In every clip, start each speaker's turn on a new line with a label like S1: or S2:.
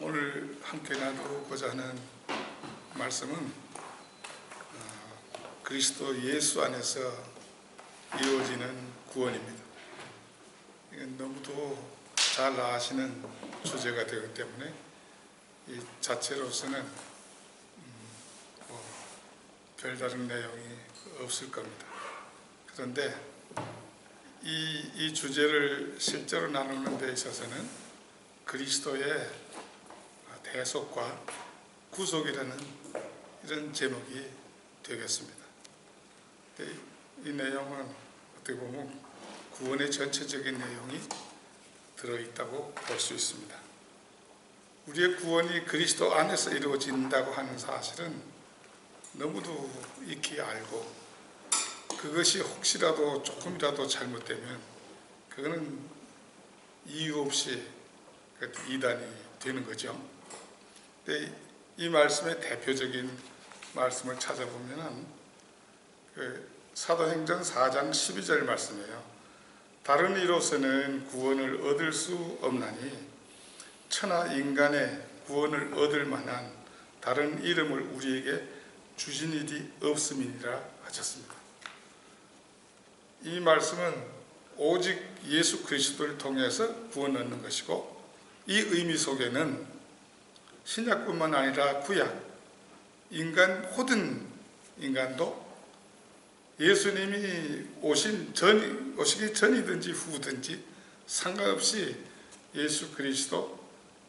S1: 오늘 함께 나누고자 하는 말씀은 그리스도 예수 안에서 이루어지는 구원입니다. 이건 너무도 잘 아시는 주제가 되기 때문에 이 자체로서는 별다른 내용이 없을 겁니다. 그런데 이 주제를 실제로 나누는 데 있어서는 그리스도의 대속과 구속이라는 이런 제목이 되겠습니다. 이 내용은 어떻게 보면 구원의 전체적인 내용이 들어있다고 볼 수 있습니다. 우리의 구원이 그리스도 안에서 이루어진다고 하는 사실은 너무도 익히 알고, 그것이 혹시라도 조금이라도 잘못되면 그거는 이유 없이 이단이 되는 거죠. 근데 이 말씀의 대표적인 말씀을 찾아보면 사도행전 4장 12절 말씀이에요. 다른 이로서는 구원을 얻을 수 없나니 천하 인간의 구원을 얻을 만한 다른 이름을 우리에게 주신 일이 없음이니라 하셨습니다. 이 말씀은 오직 예수 그리스도를 통해서 구원 얻는 것이고, 이 의미 속에는 신약뿐만 아니라 구약, 모든 인간도 예수님이 오시기 전이든지 후든지 상관없이 예수 그리스도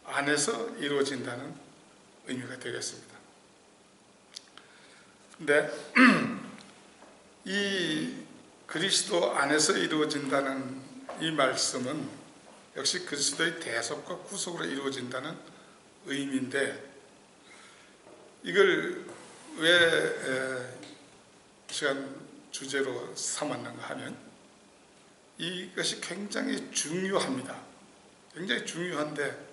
S1: 안에서 이루어진다는 의미가 되겠습니다. 근데 이 그리스도 안에서 이루어진다는 이 말씀은 역시 그리스도의 대속과 구속으로 이루어진다는 의미인데, 이걸 왜 시간 주제로 삼았는가 하면 이것이 굉장히 중요합니다. 굉장히 중요한데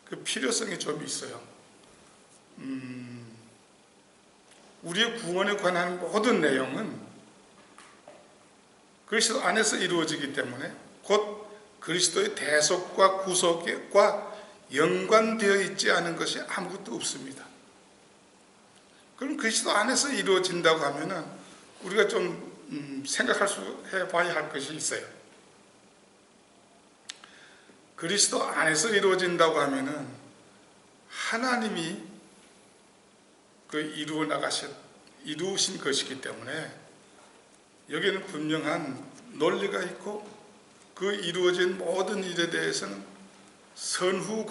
S1: 그 필요성이 좀 있어요. 우리의 구원에 관한 모든 내용은 그리스도 안에서 이루어지기 때문에 곧 그리스도의 대속과 구속과 연관되어 있지 않은 것이 아무것도 없습니다. 그럼 그리스도 안에서 이루어진다고 하면은 우리가 좀 해봐야 할 것이 있어요. 그리스도 안에서 이루어진다고 하면은 하나님이 이루신 것이기 때문에 여기에는 분명한 논리가 있고, 그 이루어진 모든 일에 대해서는 선후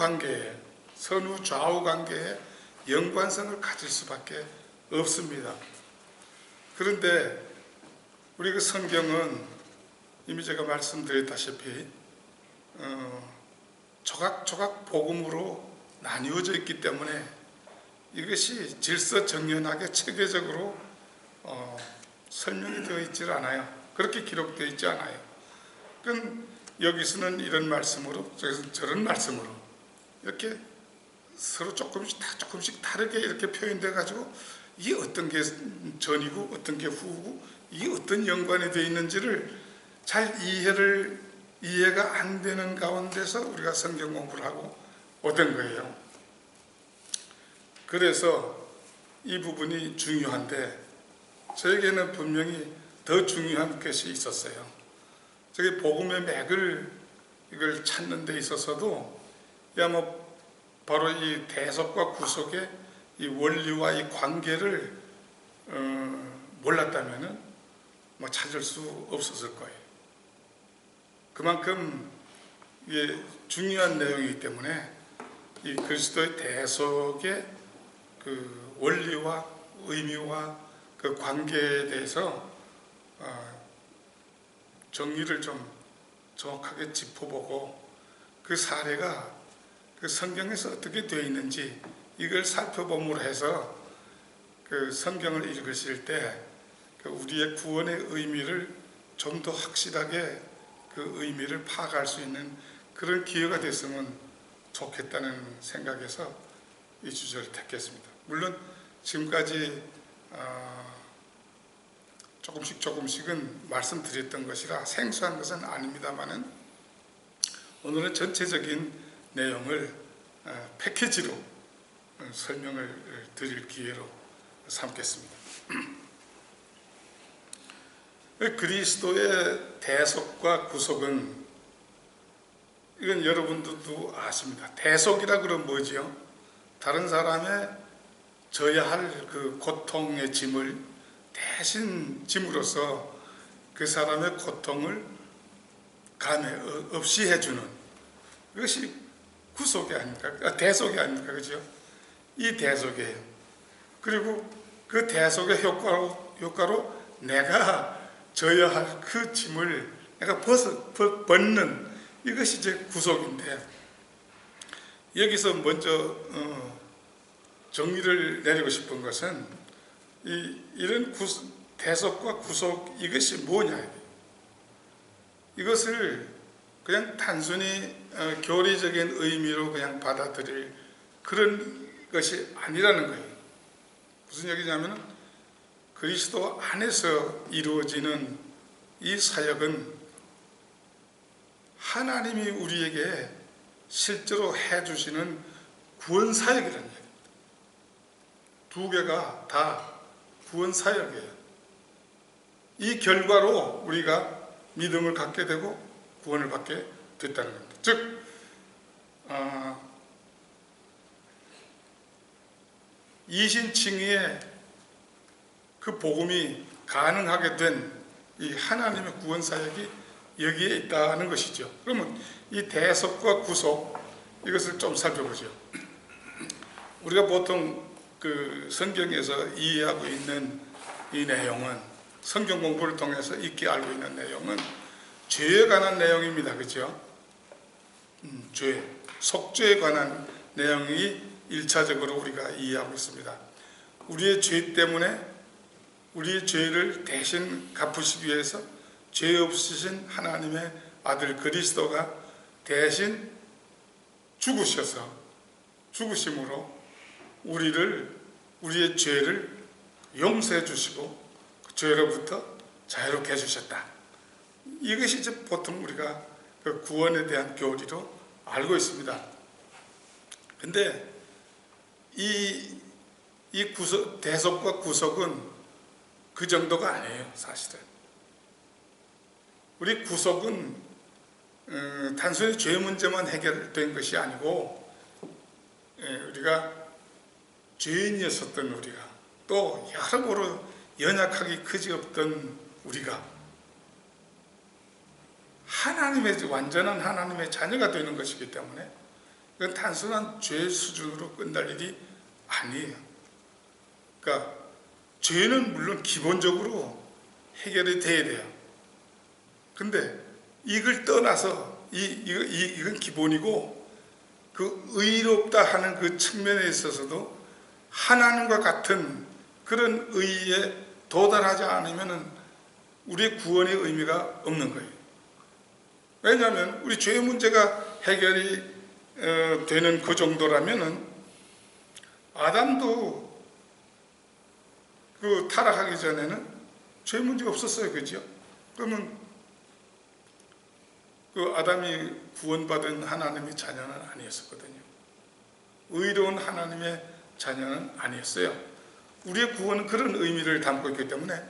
S1: 좌우 관계에 연관성을 가질 수밖에 없습니다. 그런데 우리 그 성경은 이미 제가 말씀드렸다시피 조각조각 복음으로 나뉘어져 있기 때문에 이것이 질서정연하게 체계적으로 설명이 되어 있지 않아요. 그렇게 기록되어 있지 않아요. 그건 여기서는 이런 말씀으로, 저기서는 저런 말씀으로 이렇게 서로 조금씩 다르게 이렇게 표현돼 가지고 이게 어떤 게 전이고 어떤 게 후고 이게 어떤 연관이 되어 있는지를 잘 이해가 안 되는 가운데서 우리가 성경 공부를 하고 오던 거예요. 그래서 이 부분이 중요한데 저에게는 분명히 더 중요한 것이 있었어요. 저기 복음의 맥을 이걸 찾는 데 있어서도 바로 이 대속과 구속의 이 원리와 이 관계를 몰랐다면은 찾을 수 없었을 거예요. 그만큼 이게 중요한 내용이기 때문에 이 그리스도의 대속의 그 원리와 의미와 그 관계에 대해서 정리를 좀 정확하게 짚어보고, 그 사례가 그 성경에서 어떻게 되어 있는지 이걸 살펴봄으로 해서 그 성경을 읽으실 때 그 우리의 구원의 의미를 좀 더 확실하게 그 의미를 파악할 수 있는 그런 기회가 됐으면 좋겠다는 생각에서 이 주제를 택했습니다. 물론 지금까지 조금씩은 말씀드렸던 것이라 생소한 것은 아닙니다만은 오늘은 전체적인 내용을 패키지로 설명을 드릴 기회로 삼겠습니다. 그리스도의 대속과 구속은, 이건 여러분들도 아십니다. 대속이라 그러면 뭐지요? 다른 사람의 져야 할 그 고통의 짐을 대신 짐으로써 그 사람의 고통을 없이 해주는, 이것이 구속이 아닙니까? 대속이 아닙니까? 그죠? 이 대속이에요. 그리고 그 대속의 효과로 내가 져야 할 그 짐을 내가 벗는, 이것이 이제 구속인데, 여기서 먼저 정리를 내리고 싶은 것은 이런 대속과 구속, 이것이 뭐냐, 이것을 그냥 단순히 교리적인 의미로 그냥 받아들일 그런 것이 아니라는 거예요. 무슨 얘기냐면, 그리스도 안에서 이루어지는 이 사역은 하나님이 우리에게 실제로 해주시는 구원 사역이라는 얘기입니다. 두 개가 다 구원 사역이에요. 이 결과로 우리가 믿음을 갖게 되고 구원을 받게 됐다는 겁니다. 즉, 이신칭의의 그 복음이 가능하게 된 이 하나님의 구원 사역이 여기에 있다는 것이죠. 그러면 이 대속과 구속, 이것을 좀 살펴보죠. 우리가 보통 그 성경에서 이해하고 있는 이 내용은, 성경 공부를 통해서 익히 알고 있는 내용은 죄에 관한 내용입니다. 그죠? 죄, 속죄에 관한 내용이 1차적으로 우리가 이해하고 있습니다. 우리의 죄 때문에 우리의 죄를 대신 갚으시기 위해서 죄 없으신 하나님의 아들 그리스도가 대신 죽으심으로 우리의 죄를 용서해 주시고 그 죄로부터 자유롭게 해주셨다. 이것이 이제 보통 우리가 그 구원에 대한 교리로 알고 있습니다. 근데 이 대속과 구속은 그 정도가 아니에요, 사실은. 우리 구속은 단순히 죄 문제만 해결된 것이 아니고, 우리가 죄인이었었던 우리가, 또 여러모로 연약하기 그지없던 우리가 완전한 하나님의 자녀가 되는 것이기 때문에 이건 단순한 죄 수준으로 끝날 일이 아니에요. 그러니까 죄는 물론 기본적으로 해결이 돼야 돼요. 근데 이걸 떠나서 이건 기본이고, 그 의롭다 하는 그 측면에 있어서도 하나님과 같은 그런 의에 도달하지 않으면 우리의 구원의 의미가 없는 거예요. 왜냐하면 우리 죄의 문제가 해결이 되는 그 정도라면은 아담도 그 타락하기 전에는 죄 문제가 없었어요. 그죠? 그러면 그 아담이 구원받은 하나님의 자녀는 아니었었거든요. 의로운 하나님의 자녀는 아니었어요. 우리의 구원은 그런 의미를 담고 있기 때문에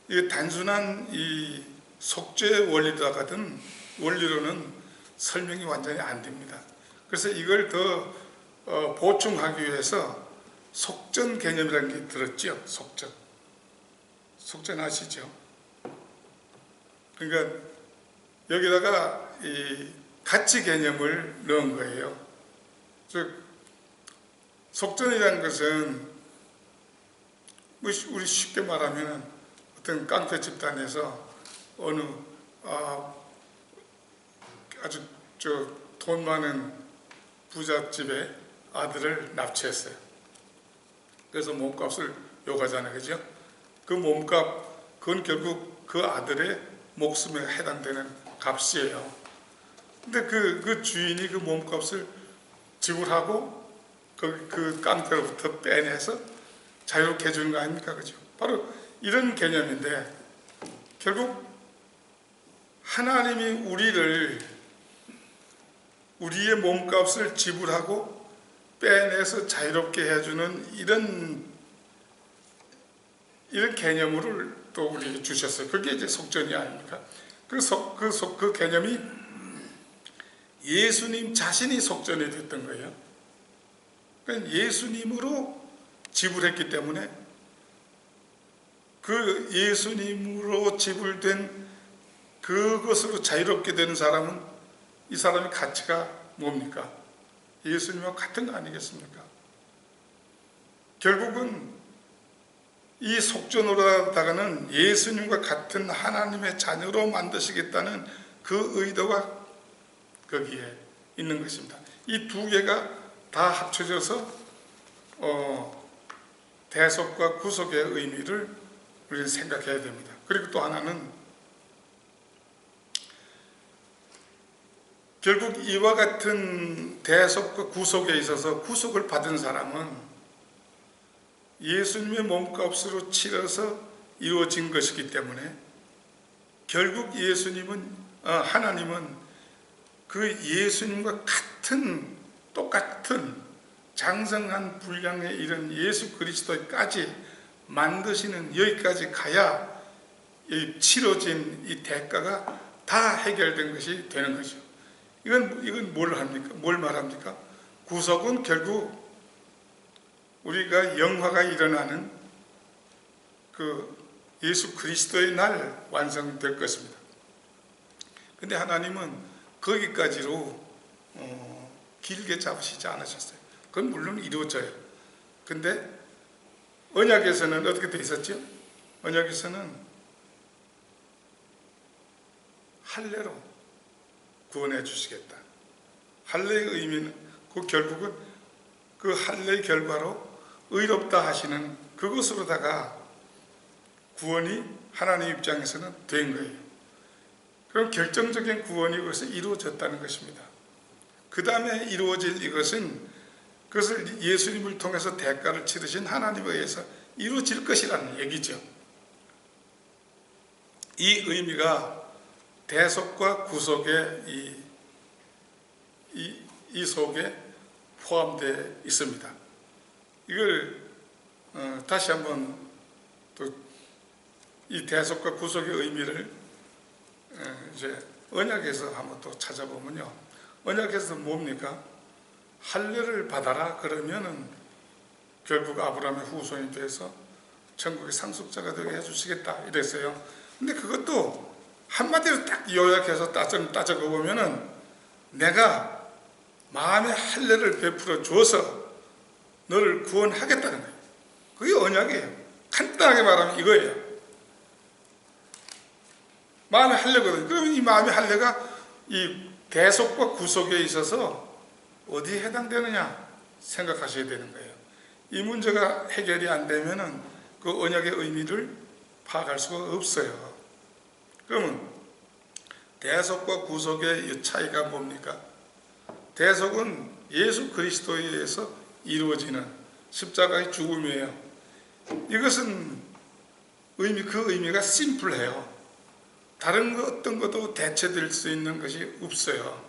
S1: 이 단순한 이 속죄 원리로는 설명이 완전히 안 됩니다. 그래서 이걸 더 보충하기 위해서 속전 개념이라는 게 들었죠. 속전 아시죠? 그러니까 여기다가 이 가치 개념을 넣은 거예요. 즉, 속전이라는 것은 우리 쉽게 말하면 어떤 깡패 집단에서 어느 아주 돈 많은 부잣집의 아들을 납치했어요. 그래서 몸값을 요구하잖아요. 그죠? 그 몸값, 그건 결국 그 아들의 목숨에 해당되는 값이에요. 근데 그 주인이 그 몸값을 지불하고 그 깡패로부터 빼내서 자유롭게 해주는 거 아닙니까? 그죠? 바로 이런 개념인데, 결국 하나님이 우리의 몸값을 지불하고 빼내서 자유롭게 해주는 이런 개념을 또 우리에게 주셨어요. 그게 이제 속전이 아닙니까? 그 개념이 예수님 자신이 속전이 됐던 거예요. 그러니까 예수님으로 지불했기 때문에 그 예수님으로 지불된 그것으로 자유롭게 되는 사람은 이 사람의 가치가 뭡니까? 예수님과 같은 거 아니겠습니까? 결국은 이 속전으로 하다가는 예수님과 같은 하나님의 자녀로 만드시겠다는 그 의도가 거기에 있는 것입니다. 이 두 개가 다 합쳐져서 대속과 구속의 의미를 우리는 생각해야 됩니다. 그리고 또 하나는 결국 이와 같은 대속과 구속에 있어서 구속을 받은 사람은 예수님의 몸값으로 치러서 이루어진 것이기 때문에 결국 하나님은 그 예수님과 똑같은 장성한 분량에 이른 예수 그리스도까지 만드시는 여기까지 가야 치러진 이 대가가 다 해결된 것이 되는 거죠. 이건 뭘 합니까? 뭘 말합니까? 구속은 결국 우리가 영화가 일어나는 그 예수 그리스도의 날 완성될 것입니다. 근데 하나님은 거기까지로 길게 잡으시지 않으셨어요. 그건 물론 이루어져요. 근데 언약에서는 어떻게 되어 있었죠? 언약에서는 할례로 구원해 주시겠다. 할례의 의미는 결국은 그 할례의 결과로 의롭다 하시는 그것으로다가 구원이 하나님 입장에서는 된 거예요. 그럼 결정적인 구원이 그것이 이루어졌다는 것입니다. 그 다음에 이루어질 그것을 예수님을 통해서 대가를 치르신 하나님에 의해서 이루어질 것이라는 얘기죠. 이 의미가 대속과 구속의 이 속에 포함되어 있습니다. 이걸 다시 한번 또 이 대속과 구속의 의미를 이제 언약에서 한번 또 찾아보면요. 언약에서 뭡니까? 할례를 받아라 그러면은 결국 아브라함의 후손이 돼서 천국의 상속자가 되게 해주시겠다 이랬어요. 근데 그것도 한마디로 딱 요약해서 따져가 보면은 내가 마음의 할례를 베풀어 줘서 너를 구원하겠다는 거예요. 그게 언약이에요. 간단하게 말하면 이거예요. 마음의 할례거든요. 그러면 이 마음의 할례가 이 대속과 구속에 있어서 어디에 해당되느냐 생각하셔야 되는 거예요. 이 문제가 해결이 안 되면은 그 언약의 의미를 파악할 수가 없어요. 그러면 대속과 구속의 이 차이가 뭡니까? 대속은 예수 그리스도에 의해서 이루어지는 십자가의 죽음이에요. 이것은 그 의미가 심플해요. 다른 어떤 것도 대체될 수 있는 것이 없어요.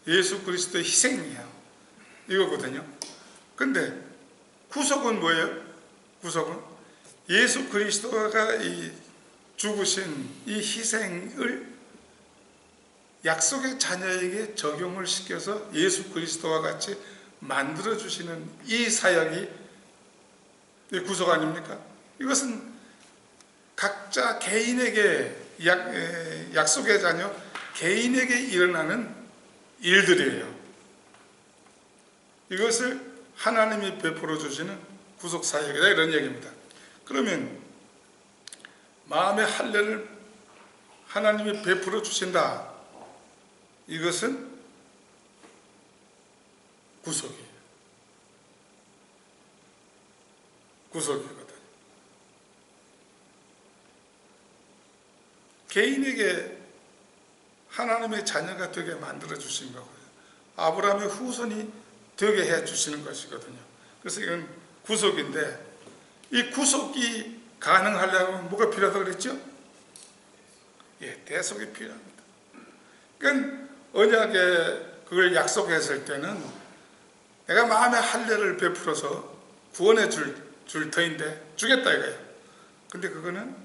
S1: 예수 그리스도의 희생이에요. 이거거든요. 근데 구속은 뭐예요? 구속은 예수 그리스도가 죽으신 이 희생을 약속의 자녀에게 적용을 시켜서 예수 그리스도와 같이 만들어주시는 이 사역이 구속 아닙니까? 이것은 각자 개인에게 약속의 자녀 개인에게 일어나는 일들이에요. 이것을 하나님이 베풀어 주시는 구속 사역이다 이런 얘기입니다. 그러면 마음의 할례를 하나님이 베풀어 주신다. 이것은 구속이에요. 구속이거든. 개인에게 하나님의 자녀가 되게 만들어 주신 거고요. 아브라함의 후손이 되게 해 주시는 것이거든요. 그래서 이건 구속인데 이 구속이 가능하려면 뭐가 필요하다고 그랬죠? 대속이 필요합니다. 그러니까 언약에 그걸 약속했을 때는 내가 마음의 할례를 베풀어서 구원해 줄 터인데 주겠다 이거예요. 근데 그거는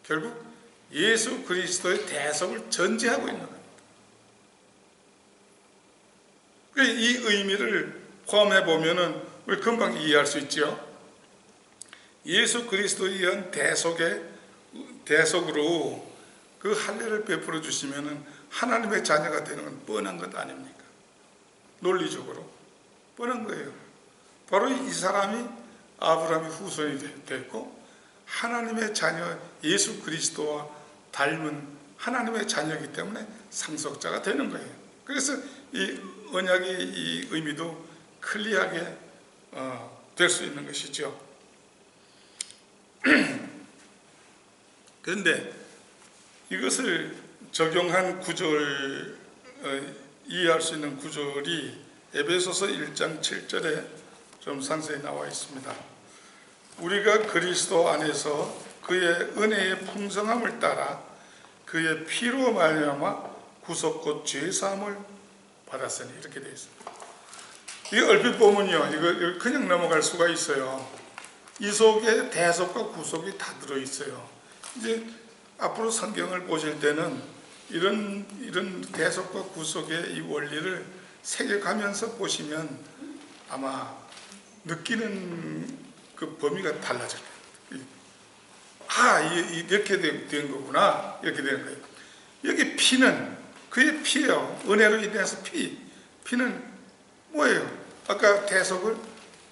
S1: 결국 예수 그리스도의 대속을 전제하고 있는 겁니다. 이 의미를 포함해 보면은 우리 금방 이해할 수 있죠. 예수 그리스도에 의한 대속으로 그 할례를 베풀어 주시면은 하나님의 자녀가 되는 건 뻔한 것 아닙니까? 논리적으로 뻔한 거예요. 바로 이 사람이 아브라함의 후손이 됐고 하나님의 자녀 예수 그리스도와 닮은 하나님의 자녀이기 때문에 상속자가 되는 거예요. 그래서 이 언약의 이 의미도 클리어하게 될 수 있는 것이죠. 그런데 이것을 적용한 구절, 이해할 수 있는 구절이 에베소서 1장 7절에 좀 상세히 나와 있습니다. 우리가 그리스도 안에서 그의 은혜의 풍성함을 따라 그의 피로 말미암아 구속 곧 죄사함을 받았으니, 이렇게 되어 있습니다. 이 얼핏 보면요, 이거 그냥 넘어갈 수가 있어요. 이 속에 대속과 구속이 다 들어있어요. 이제 앞으로 성경을 보실 때는 이런 대속과 구속의 이 원리를 새겨가면서 보시면 아마 느끼는 그 범위가 달라질 거예요. 이렇게 된 거구나, 이렇게 되는 거예요. 여기 피는 그의 피예요. 은혜로 인해서 피는 뭐예요? 아까 대속을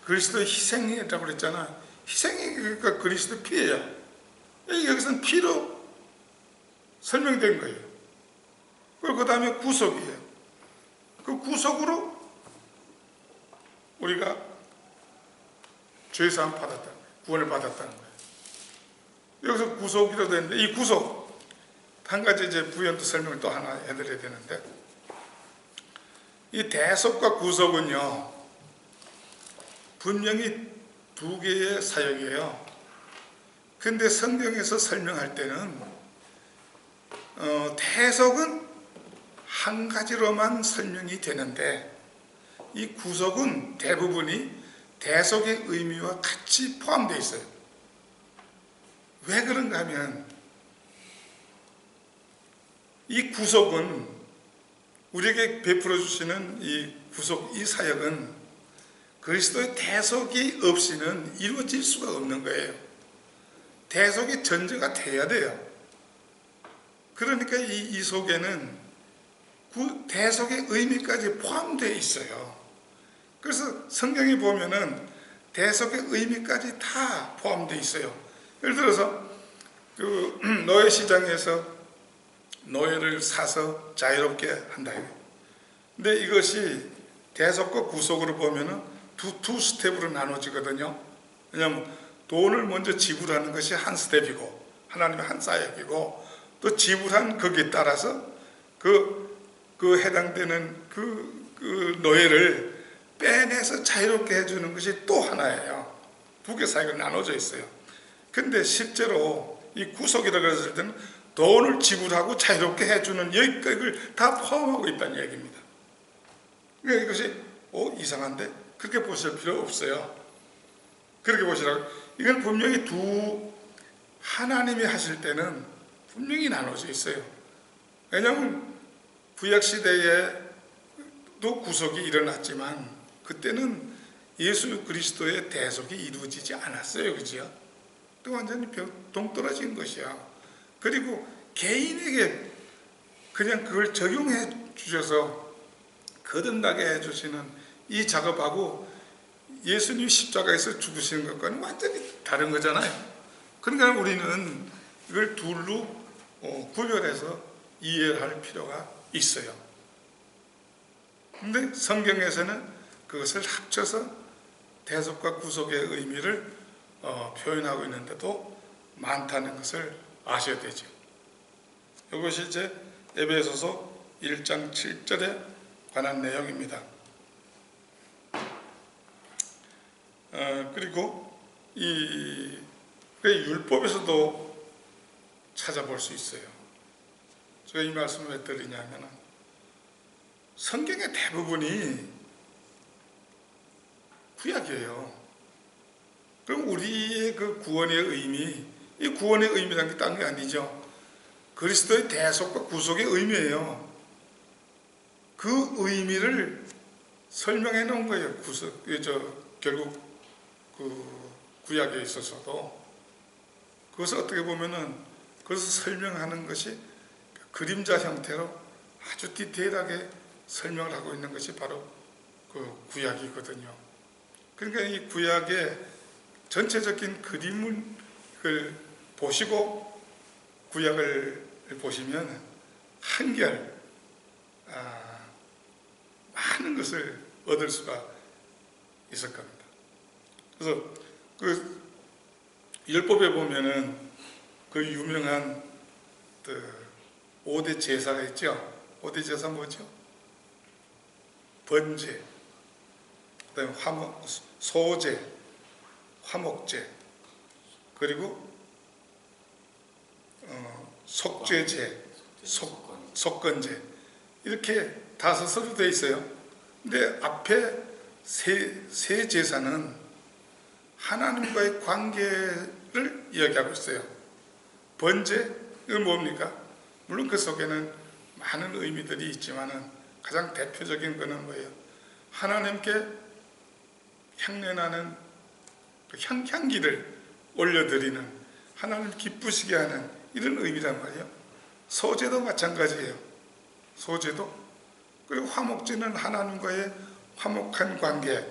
S1: 그리스도의 희생이라고 그랬잖아. 희생이 그러니까 그리스도 피예요. 여기서는 피로 설명된 거예요. 그리고 그 다음에 구속이에요. 그 구속으로 우리가 죄사함 받았다는 거예요. 구원을 받았다는 거예요. 여기서 구속이라도 했는데, 이 구속 한 가지 이제 부연도 설명을 또 하나 해드려야 되는데, 이 대속과 구속은요 분명히 두 개의 사역이에요. 근데 성경에서 설명할 때는 대속은 한 가지로만 설명이 되는데, 이 구속은 대부분이 대속의 의미와 같이 포함되어 있어요. 왜 그런가 하면 이 구속은 우리에게 베풀어 주시는 이 구속, 이 사역은 그리스도의 대속이 없이는 이루어질 수가 없는 거예요. 대속이 전제가 돼야 돼요. 그러니까 이 속에는 대속의 의미까지 포함되어 있어요. 그래서 성경에 보면은 대속의 의미까지 다 포함되어 있어요. 예를 들어서 그 노예 시장에서 노예를 사서 자유롭게 한다. 근데 이것이 대속과 구속으로 보면은 두 스텝으로 나눠지거든요. 왜냐하면 돈을 먼저 지불하는 것이 한 스텝이고 하나님의 한 사역이고, 또 지불한 거기에 따라서 그 해당되는 그 노예를 빼내서 자유롭게 해주는 것이 또 하나예요. 두 개 사역으로 나눠져 있어요. 근데 실제로 이 구속이라고 했을 때는 돈을 지불하고 자유롭게 해주는 여기까지를 다 포함하고 있다는 얘기입니다. 그러니까 이것이 이상한데? 그렇게 보실 필요 없어요. 그렇게 보시라고. 이건 분명히 하나님이 하실 때는 분명히 나눠져 있어요. 왜냐하면 구약시대에도 구속이 일어났지만 그때는 예수 그리스도의 대속이 이루어지지 않았어요. 그죠? 또 완전히 동떨어진 것이야. 그리고 개인에게 그냥 그걸 적용해 주셔서 거듭나게 해주시는 이 작업하고 예수님 십자가에서 죽으시는 것과는 완전히 다른 거잖아요. 그러니까 우리는 이걸 둘로 구별해서 이해할 필요가 있어요. 근데 성경에서는 그것을 합쳐서 대속과 구속의 의미를 표현하고 있는데도 많다는 것을 아셔야 되죠. 이것이 이제 에베소서 1장 7절에 관한 내용입니다. 그리고 이 율법에서도 찾아볼 수 있어요. 제가 이 말씀을 왜 드리냐면 성경의 대부분이 구약이에요. 그럼 우리의 그 구원의 의미, 이 구원의 의미라는 게 딴 게 아니죠. 그리스도의 대속과 구속의 의미예요. 그 의미를 설명해 놓은 거예요. 결국 그 구약에 있어서도 그것을 어떻게 보면은 그것을 설명하는 것이 그림자 형태로 아주 디테일하게 설명을 하고 있는 것이 바로 그 구약이거든요. 그러니까 이 구약의 전체적인 그림을 보시고 구약을 보시면 한결 많은 것을 얻을 수가 있을 겁니다. 그래서 그 율법에 보면은 그 유명한 그 5대 제사가 있죠. 5대 제사 뭐죠? 번제, 그다음에 소제, 화목제, 그리고 속죄제, 속건제, 이렇게 5으로 되어 있어요. 근데 앞에 세 제사는 하나님과의 관계를 이야기하고 있어요. 번제, 이건 뭡니까? 물론 그 속에는 많은 의미들이 있지만은 가장 대표적인 것은 뭐예요? 하나님께 향내나는 향기를 올려드리는, 하나님 기쁘시게 하는 이런 의미란 말이에요. 소제도 마찬가지예요. 소제도. 그리고 화목제는 하나님과의 화목한 관계,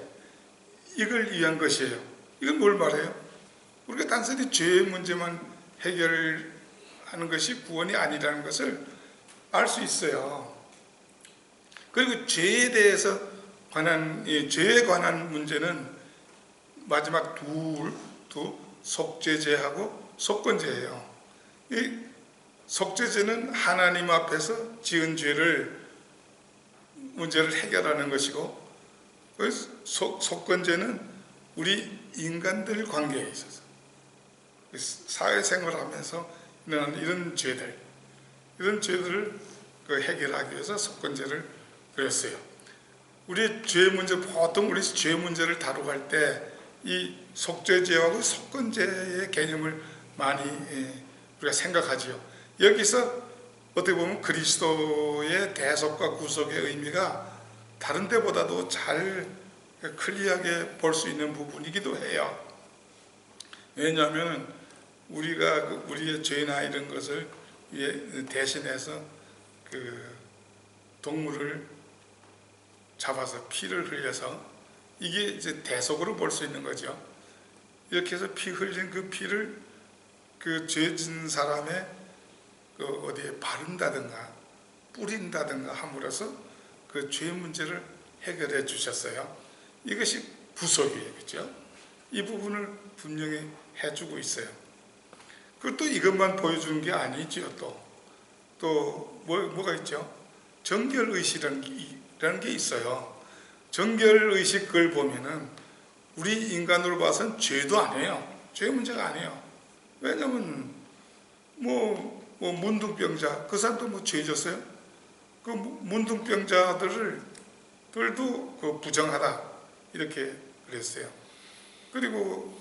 S1: 이걸 위한 것이에요. 이건 뭘 말해요? 우리가 단순히 죄의 문제만 해결하는 것이 구원이 아니라는 것을 알 수 있어요. 그리고 죄에 대해서 죄에 관한 문제는 마지막 두 속죄제하고 속건제예요. 이 속죄제는 하나님 앞에서 지은 문제를 해결하는 것이고, 속건제는 우리 인간들 관계에 있어서 사회생활하면서 일어나는 이런 죄들을 해결하기 위해서 속건제를 그렸어요. 우리 죄 문제, 보통 우리 죄 문제를 다루갈 때 이 속죄제하고 속건제의 개념을 많이 우리가 생각하지요. 여기서 어떻게 보면 그리스도의 대속과 구속의 의미가 다른 데보다도 잘 클리어하게 볼 수 있는 부분이기도 해요. 왜냐하면 우리가 우리의 죄나 이런 것을 대신해서 그 동물을 잡아서 피를 흘려서, 이게 이제 대속으로 볼 수 있는 거죠. 이렇게 해서 피 흘린 그 피를 그 죄 짓는 사람의 그 어디에 바른다든가 뿌린다든가 함으로써 그 죄 문제를 해결해 주셨어요. 이것이 구속이에요. 그렇죠? 이 부분을 분명히 해주고 있어요. 그리고 또 이것만 보여주는 게 아니죠. 또 뭐가 있죠? 정결의식이라는 게 있어요. 정결의식 걸 보면은 우리 인간으로 봐서는 죄도 아니에요. 죄 문제가 아니에요. 왜냐면 문둥병자, 그 사람도 뭐 죄 졌어요? 그 문둥병자들도 그 부정하다 이렇게 그랬어요. 그리고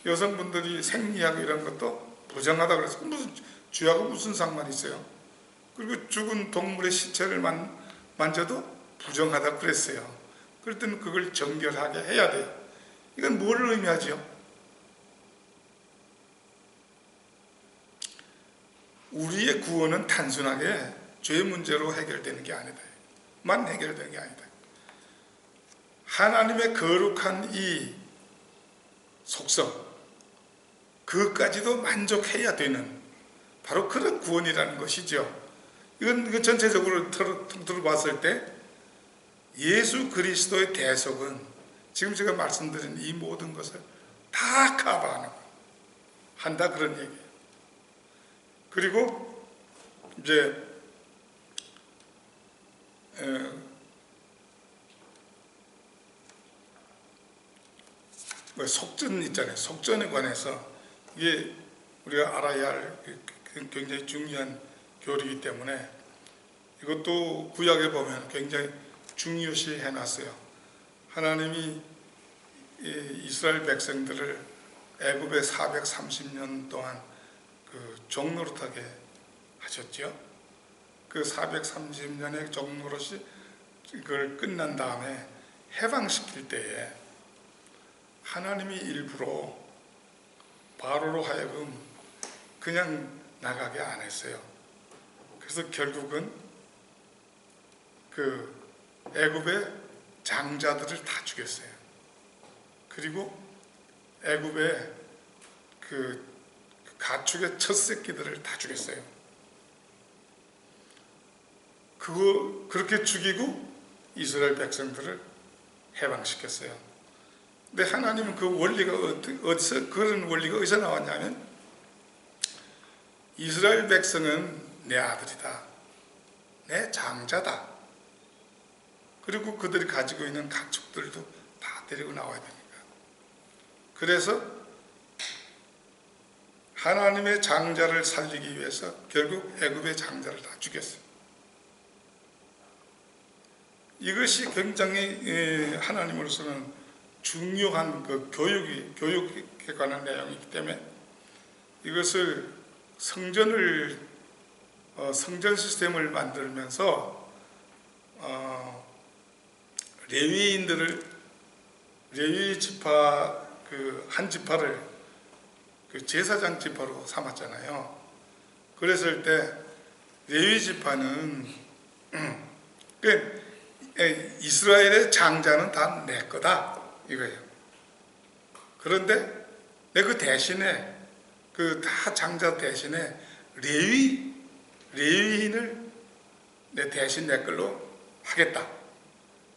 S1: 여성분들이 생리하고 이런 것도 부정하다 그래서 무슨 죄하고 무슨 상관이 있어요? 그리고 죽은 동물의 시체를 만져도 부정하다 그랬어요. 그럴 때는 그걸 정결하게 해야 돼요. 이건 뭘 의미하죠? 우리의 구원은 단순하게 죄 문제로 해결되는 게 아니다. 해결되는 게 아니다. 하나님의 거룩한 이 속성, 그것까지도 만족해야 되는 바로 그런 구원이라는 것이죠. 이건 전체적으로 통틀어 봤을 때 예수 그리스도의 대속은 지금 제가 말씀드린 이 모든 것을 다 커버하는 거예요. 한다 그런 얘기예요. 그리고 이제 속전 있잖아요. 속전에 관해서 이게 우리가 알아야 할 굉장히 중요한 교리이기 때문에 이것도 구약에 보면 굉장히 중요시 해놨어요. 하나님이 이스라엘 백성들을 애굽에 430년 동안 그 종노릇하게 하셨죠. 그 430년의 종노릇이 그걸 끝난 다음에 해방시킬 때에 하나님이 일부러 바로로 하여금 그냥 나가게 안 했어요. 그래서 결국은 그 애굽의 장자들을 다 죽였어요. 그리고 애굽의 그 가축의 첫 새끼들을 다 죽였어요. 그렇게 죽이고 이스라엘 백성들을 해방시켰어요. 근데 하나님은 그 원리가 어디서, 그런 원리가 어디서 나왔냐면, 이스라엘 백성은 내 아들이다, 내 장자다, 그리고 그들이 가지고 있는 가축들도 다 데리고 나와야 되니까. 그래서 하나님의 장자를 살리기 위해서 결국 애굽의 장자를 다 죽였어요. 이것이 굉장히 하나님으로서는 중요한 그 교육에 관한 내용이기 때문에 이것을 성전 시스템을 만들면서 레위 지파 그 한 지파를 그 제사장 지파로 삼았잖아요. 그랬을 때 레위 지파는 이스라엘의 장자는 다 내 거다 이거예요. 그런데 내 그 대신에 그 다 장자 대신에 레위인을 내 대신 내 걸로 하겠다.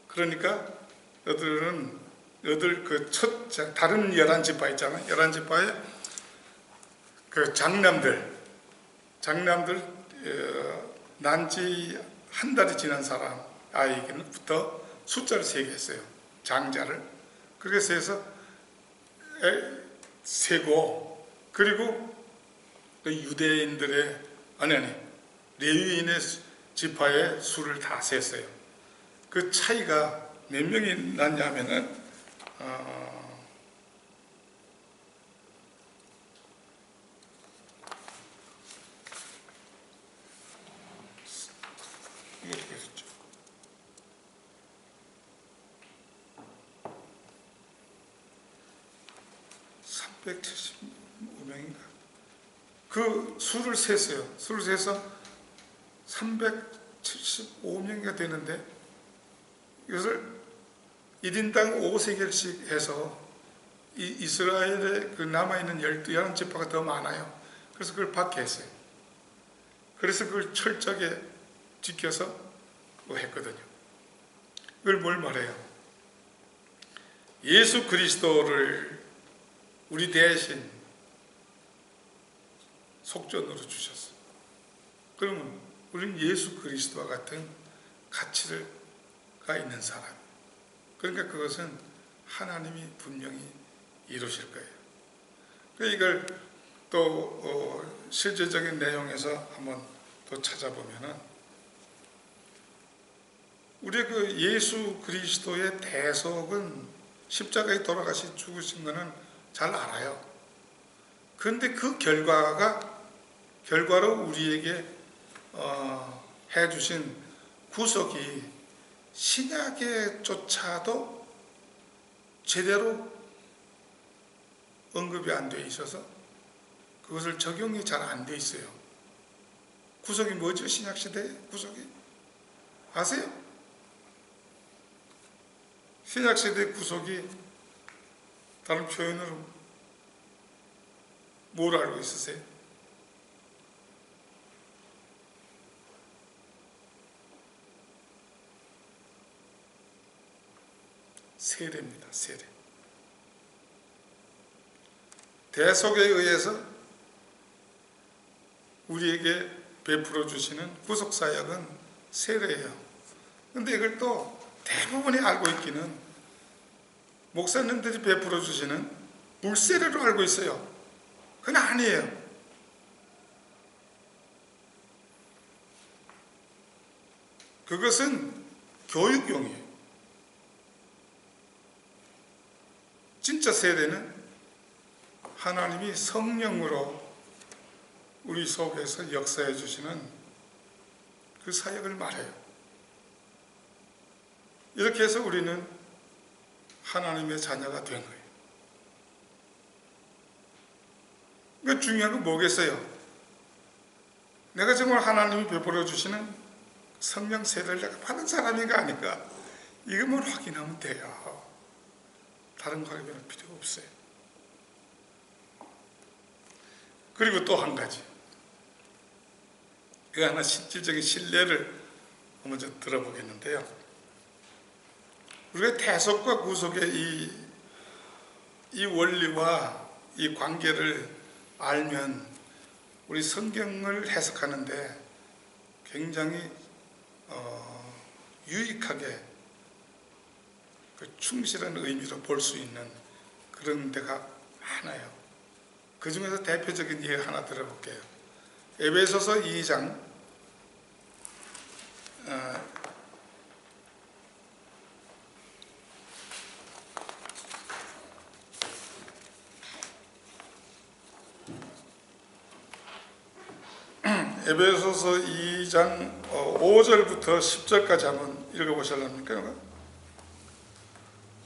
S1: 그러니까 너들 그 다른 11지파 있잖아요. 11지파의 그 장남들 난지 한 달이 지난 사람 아이에게부터 숫자를 세게 했어요. 장자를. 그래서 해서 세고, 그리고 유대인들의 레위인의 지파의 수를 다 셌어요. 그 차이가 몇 명이 났냐면은 375명인가? 그 수를 셌어요. 수를 세서 375명이 되는데 이것을 1인당 5세겔씩 해서 이스라엘에 그 남아있는 11지파가 더 많아요. 그래서 그걸 받게 했어요. 그래서 그걸 철저하게 지켜서 했거든요. 이걸 뭘 말해요? 예수 그리스도를 우리 대신 속전으로 주셨어요. 그러면 우리는 예수 그리스도와 같은 가치가 있는 사람. 그러니까 그것은 하나님이 분명히 이루실 거예요. 이걸 또 실제적인 내용에서 한번 또 찾아보면은 우리 그 예수 그리스도의 대속은 십자가에 돌아가시 죽으신 거는 잘 알아요. 그런데 그 결과로 우리에게 해주신 구속이 신약에조차도 제대로 언급이 안 돼 있어서 그것을 적용이 잘 안 돼 있어요. 구속이 뭐죠? 신약시대의 구속이? 아세요? 신약시대의 구속이 다른 표현으로 뭘 알고 있으세요? 세례입니다. 세례. 대속에 의해서 우리에게 베풀어 주시는 구속사역은 세례예요. 그런데 이걸 또 대부분이 알고 있기는 목사님들이 베풀어 주시는 물세례로 알고 있어요. 그건 아니에요. 그것은 교육용이에요. 진짜 세례는 하나님이 성령으로 우리 속에서 역사해 주시는 그 사역을 말해요. 이렇게 해서 우리는 하나님의 자녀가 된 거예요. 그러니까 중요한 건 뭐겠어요? 내가 정말 하나님이 베풀어 주시는 성령 세례를 내가 받은 사람인가 아닌가, 이것만 확인하면 돼요. 다른 거 확인할 필요가 없어요. 그리고 또 한 가지, 이거 하나 실질적인 신뢰를 먼저 들어보겠는데요. 우리가 대속과 구속의 이 원리와 이 관계를 알면 우리 성경을 해석하는데 굉장히 유익하게 충실한 의미로 볼 수 있는 그런 데가 많아요. 그 중에서 대표적인 예 하나 들어볼게요. 에베소서 2장 5절부터 10절까지 한번 읽어보실랍니까?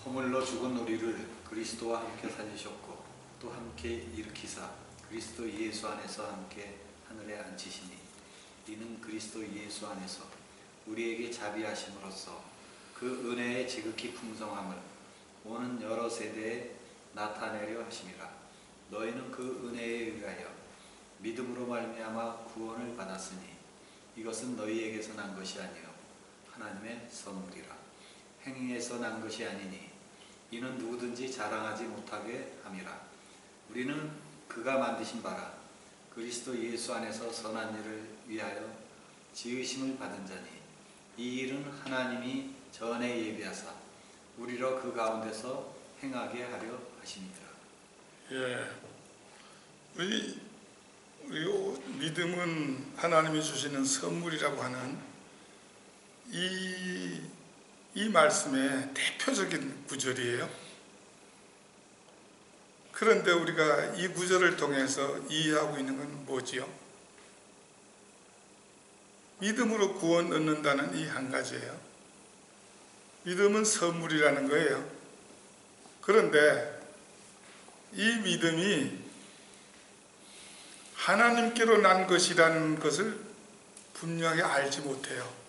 S2: 허물로 죽은 우리를 그리스도와 함께 살리셨고 또 함께 일으키사 그리스도 예수 안에서 함께 하늘에 앉히시니 이는 그리스도 예수 안에서 우리에게 자비하심으로써 그 은혜의 지극히 풍성함을 오는 여러 세대에 나타내려 하심이라. 너희는 그 은혜에 의하여 믿음으로 말미암아 구원을 받았으니 이것은 너희에게서 난 것이 아니요 하나님의 선물이라. 행위에서 난 것이 아니니 이는 누구든지 자랑하지 못하게 함이라. 우리는 그가 만드신 바라 그리스도 예수 안에서 선한 일을 위하여 지으심을 받은 자니 이 일은 하나님이 전에 예비하사 우리로 그 가운데서 행하게 하려 하심이라.
S1: 예, 우리 믿음은 하나님이 주시는 선물이라고 하는 이 말씀의 대표적인 구절이에요. 그런데 우리가 이 구절을 통해서 이해하고 있는 건 뭐지요? 믿음으로 구원 얻는다는 이 한 가지예요. 믿음은 선물이라는 거예요. 그런데 이 믿음이 하나님께로 난 것이라는 것을 분명히 알지 못해요.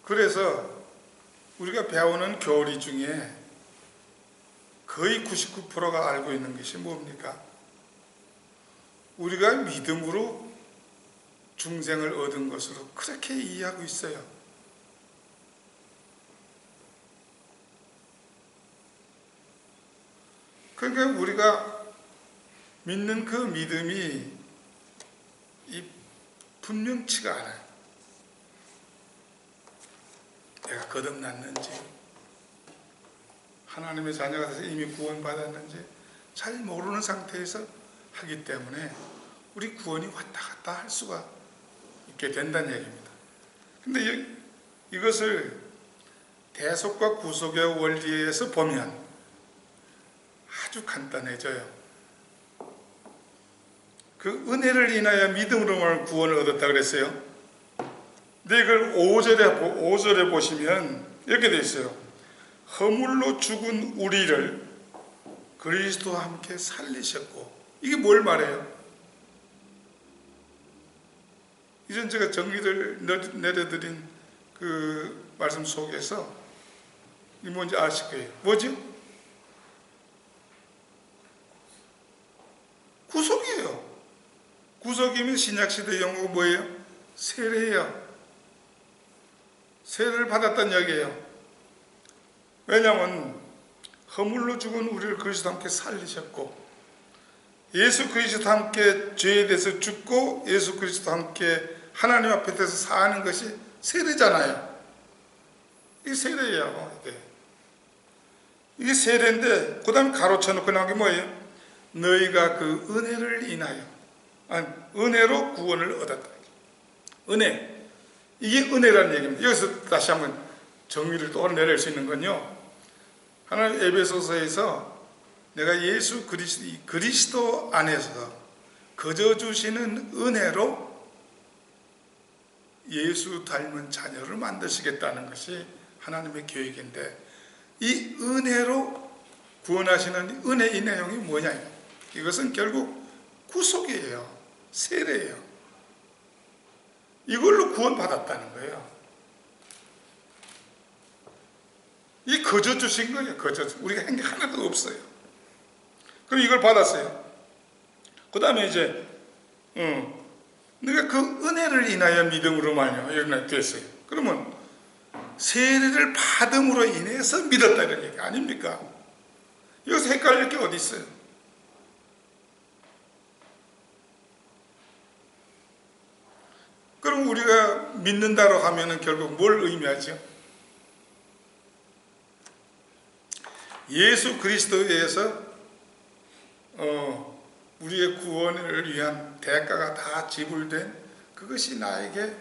S1: 그래서 우리가 배우는 교리 중에 거의 99%가 알고 있는 것이 뭡니까? 우리가 믿음으로 중생을 얻은 것으로 그렇게 이해하고 있어요. 그러니까 우리가 믿는 그 믿음이 분명치가 않아요. 내가 거듭났는지, 하나님의 자녀가 돼서 이미 구원받았는지 잘 모르는 상태에서 하기 때문에 우리 구원이 왔다 갔다 할 수가 있게 된다는 얘기입니다. 근데 이것을 대속과 구속의 원리에서 보면 아주 간단해져요. 그 은혜를 인하여 믿음으로만 구원을 얻었다 그랬어요. 근데 이걸 5절에 보시면 이렇게 되어 있어요. 허물로 죽은 우리를 그리스도와 함께 살리셨고, 이게 뭘 말해요? 이전 제가 정리를 내려드린 그 말씀 속에서 이 뭔지 아실 거예요. 뭐죠? 구속이에요. 구속이면 신약시대 용어가 뭐예요? 세례예요. 세례를 받았다는 얘기예요. 왜냐하면 허물로 죽은 우리를 그리스도와 함께 살리셨고, 예수 그리스도와 함께 죄에 대해서 죽고 예수 그리스도와 함께 하나님 앞에서 사는 것이 세례잖아요. 이게 세례예요. 이게 세례인데 그 다음에 가로쳐놓고 나온 게 뭐예요? 너희가 그 은혜를 인하여, 은혜로 구원을 얻었다. 은혜, 이게 은혜라는 얘기입니다. 여기서 다시 한번 정의를 또 내릴 수 있는 건요, 하나님 에베소서에서 내가 예수 그리스도 안에서 거저 주시는 은혜로 예수 닮은 자녀를 만드시겠다는 것이 하나님의 계획인데, 이 은혜로 구원하시는 은혜의 내용이 뭐냐? 이것은 결국 구속이에요. 세례예요. 이걸로 구원받았다는 거예요. 이 거저 주신 거예요. 거저. 우리가 한 게 하나도 없어요. 그럼 이걸 받았어요. 그 다음에 이제 내가 그 은혜를 인하여 믿음으로 말미암아 이렇게 됐어요. 그러면 세례를 받음으로 인해서 믿었다 이런 얘기 아닙니까? 여기서 헷갈릴 게 어디 있어요? 그럼 우리가 믿는다고 하면은 결국 뭘 의미하죠? 예수 그리스도에 의해서 우리의 구원을 위한 대가가 다 지불된 그것이 나에게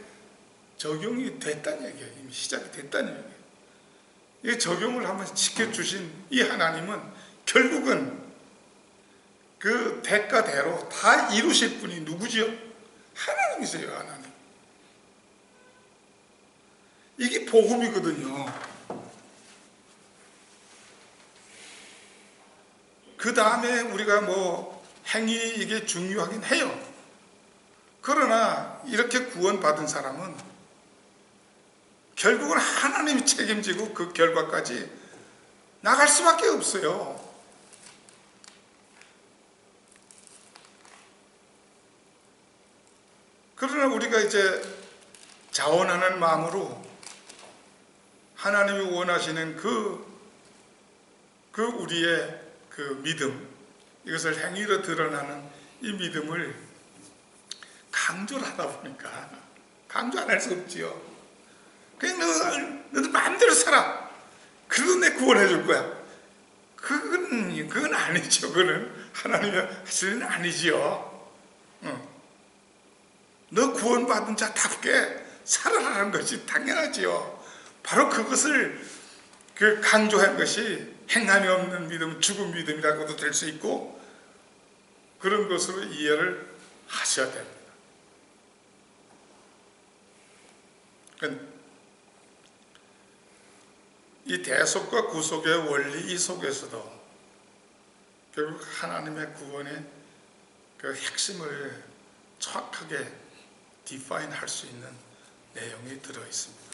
S1: 적용이 됐다는 얘기예요. 이미 시작이 됐다는 얘기예요. 이 적용을 한번 지켜주신 이 하나님은 결국은 그 대가대로 다 이루실 분이 누구지요? 하나님이세요. 하나님. 이게 복음이거든요. 그 다음에 우리가 뭐 행위 이게 중요하긴 해요. 그러나 이렇게 구원받은 사람은 결국은 하나님이 책임지고 그 결과까지 나갈 수밖에 없어요. 그러나 우리가 이제 자원하는 마음으로 하나님이 원하시는 그 우리의 그 믿음, 이것을 행위로 드러나는 이 믿음을 강조를 하다 보니까 강조 안 할 수 없지요. 그냥 너도 마음대로 살아. 그래도 내 구원해 줄 거야. 그건 아니죠. 그거는 하나님이 하시는 일은 아니지요. 너 구원받은 자답게 살아가는 것이 당연하지요. 바로 그것을 강조한 것이 행함이 없는 믿음, 죽은 믿음이라고도 될 수 있고, 그런 것으로 이해를 하셔야 됩니다. 이 대속과 구속의 원리 이 속에서도 결국 하나님의 구원의 그 핵심을 정확하게 디파인 할 수 있는 내용이 들어 있습니다.